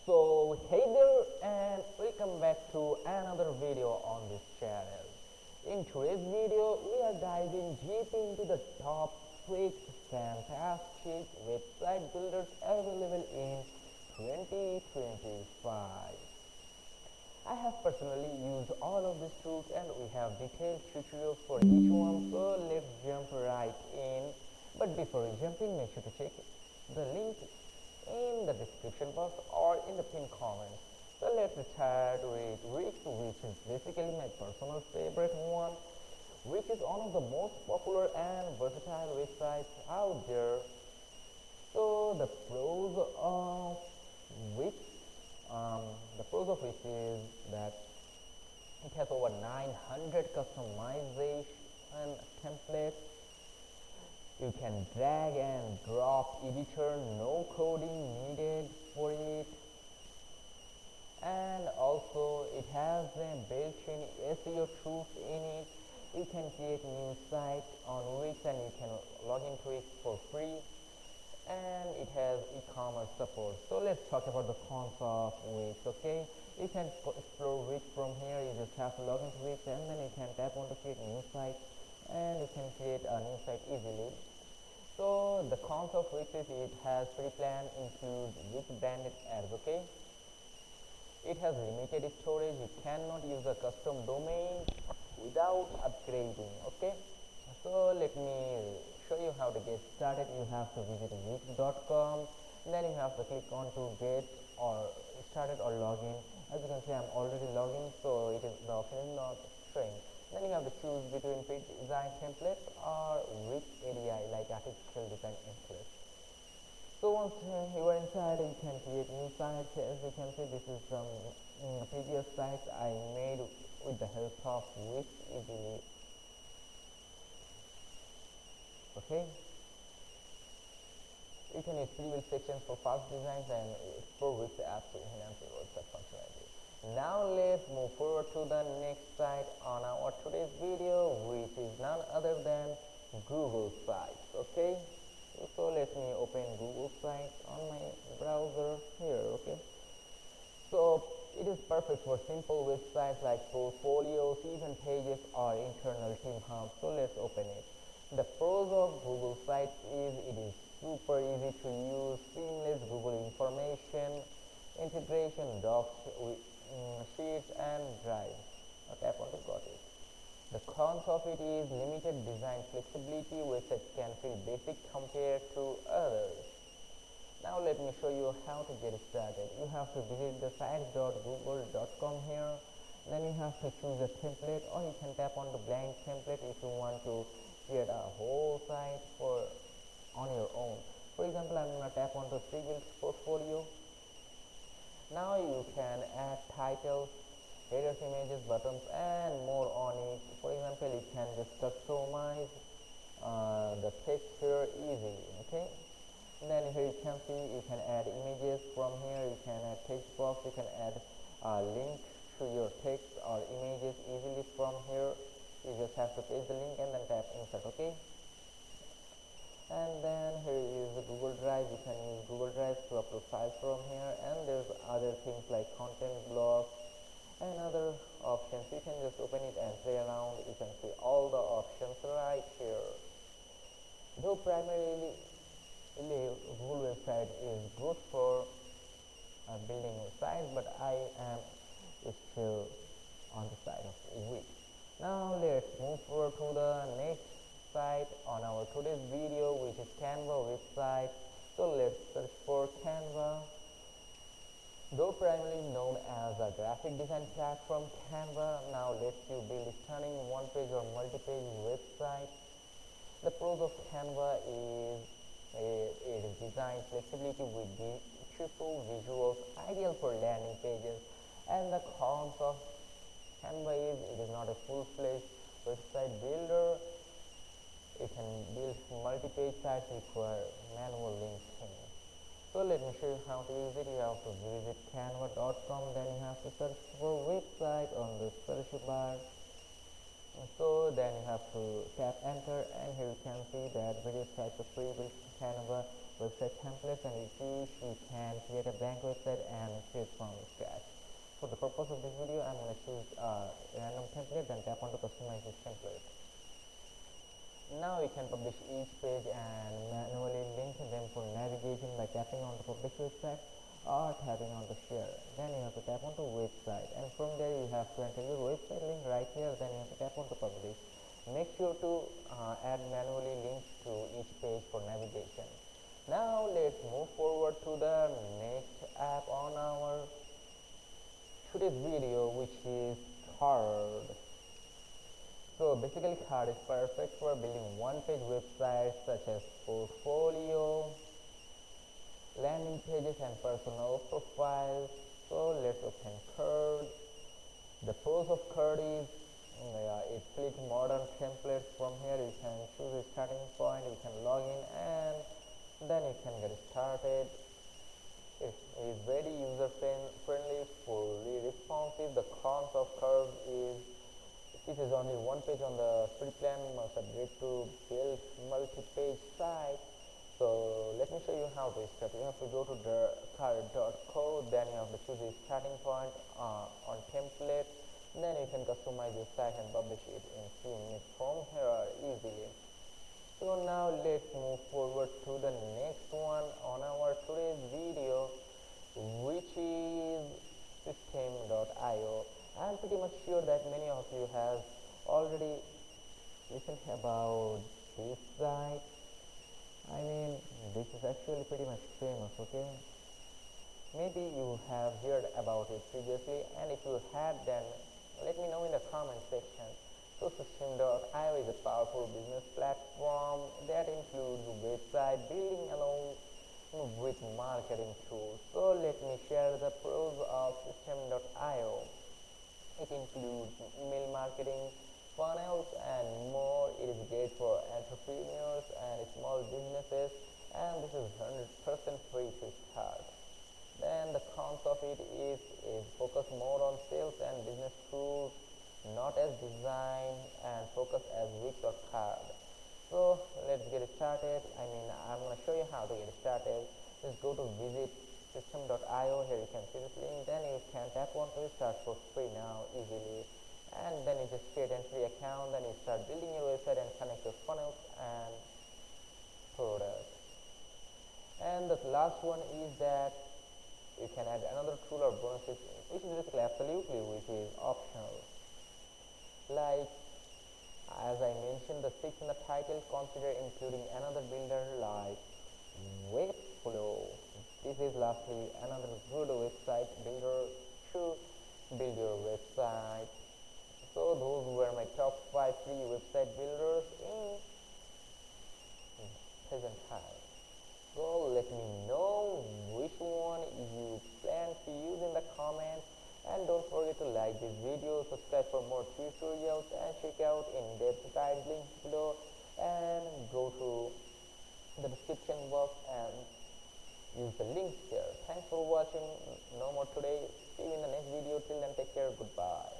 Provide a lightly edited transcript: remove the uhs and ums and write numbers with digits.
So hey there and welcome back to another video on this channel. In today's video we are diving deep into the top 6 fantastic website builders available in 2025. I have personally used all of these tools and we have detailed tutorials for each one, so let's jump right in. But before we jump in, make sure to check the link in the description box or in the pinned comment. So let's start with Wix, which is basically my personal favorite one, which is one of the most popular and versatile websites out there. So Wix, um, the pros of Wix is that it has over 900 customization templates. You can drag and drop editor, no coding needed for it. And also it has a built-in SEO tools in it. You can create new sites on Wix and you can log into it for free. And it has e-commerce support. So let's talk about the cons of Wix. Okay, you can explore Wix from here. You just have to log into Wix and then you can tap on to create new site and you can create a new site easily. So the cons of Wix is it has pre-plan include Wix branded ads. Okay, it has limited storage. You cannot use a custom domain without upgrading. Okay, so let me show you how to get started. You have to visit wix.com, then you have to click on to get or started or login. As you can see, I'm already logged in, so the option is not showing. Then you have to choose between Wix design templates or Wix ADI, like artificial design templates. So once you are inside, you can create new sites. As you can see, this is some previous sites I made with the help of Wix easily. Okay, you can use pre-built sections for fast designs and explore Wix apps to enhance your website functionality. Now let's move forward to the next site on our today's video, which is none other than Google Sites. Okay, so let me open Google Sites on my browser here. Okay, so it is perfect for simple websites like portfolios, even pages or internal team hubs. So let's open it. The pros of Google Sites is it is super easy to use, seamless Google information integration, docs, sheets and drive. Tap on to got it. The cons of it is limited design flexibility, websites can feel basic compared to others. Now let me show you how to get started. You have to visit the sites.google.com here. Then you have to choose a template or you can tap on the blank template if you want to create a whole site for on your own. For example, I'm going to tap on the pre-built portfolio. Now you can add titles, headers, images, buttons and more on it. For example, you can just customize the text here easily. Okay, and then here you can see you can add images from here, you can add text box, you can add a link to your text or images easily from here. You just have to paste the link and then tap insert. Okay, and then here is the Google Drive. You can use Google Drive to upload files from here, and there's other things like content blocks and other options. You can just open it and play around. You can see all the options right here. Though primarily Google website is good for building websites, but I am still on the side of Wix. Now let's move forward to the next site on our today's video, which is Canva website. So let's search for Canva. Though primarily known as a graphic design platform, Canva now lets you build stunning one-page or multi-page websites. The pros of Canva is it is design flexibility with beautiful visuals, ideal for landing pages. And the cons of Canva is it is not a full-fledged website builder. It can build multi-page sites require manual linking. So let me show you how to use it. You have to visit canva.com, then you have to search for website on the search bar. So then you have to tap enter and here you can see that various types of pre-built Canva website templates, and if you wish you can create a blank website and create from scratch. For the purpose of this video, I'm going to choose a random template and tap on to customize this template. Now you can publish each page and manually link them for navigation by tapping on the publish website or tapping on the share. Then you have to tap on the website, and from there you have to enter your website link right here. Then you have to tap on the publish. Make sure to add manually links to each page for navigation. Now let's move forward to the next app on our today's video, which is Carrd. So basically Carrd is perfect for building one-page websites such as portfolio, landing pages, and personal profiles. So let's open Carrd. The pros of Carrd is it's pretty modern templates. From here you can choose a starting point, you can log in, and then you can get started. It is very user friendly, fully responsive. The cons of Carrd is this is only one page on the free plan, must upgrade to build multi-page site. So let me show you how to start. You have to go to the carrd.co, then you have to choose a starting point on template. Then you can customize your site and publish it in few minutes from here easily. So now let's move forward to the next one on our today's video, which is Systeme.io. I'm pretty much sure that many of you have already listened about this site. I mean, this is actually pretty much famous, okay? Maybe you have heard about it previously, and if you had, then let me know in the comment section. So Systeme.io is a powerful business platform that includes website building along with marketing tools. So let me share the pros of Systeme.io. It includes email marketing, funnels, and more. It is great for entrepreneurs and small businesses, and this is 100% free to start. Then the cons of it is focus more on sales and business tools, not as design and focus as Wix or Carrd. So let's get started. I'm going to show you how to get started. Just go to visit Systeme.io. Here you can see this link. Then you can tap on to start for free now easily. And then you just create a free account. Then you start building your website and connect your funnels and products. And the last one is that you can add another tool or bonuses, which is basically absolutely, which is optional. Like as I mentioned the 6 in the title, consider including another builder like Webflow. This is lastly another good website builder to build your website. So those were my top 5 free website builders in present time. So let me know which one you plan to use in the comments, and don't forget to like this video, subscribe for more tutorials, and check out in-depth guide links below, and go to the description box and use the links there. Thanks for watching. No more today. See you in the next video. Till then, take care. Goodbye.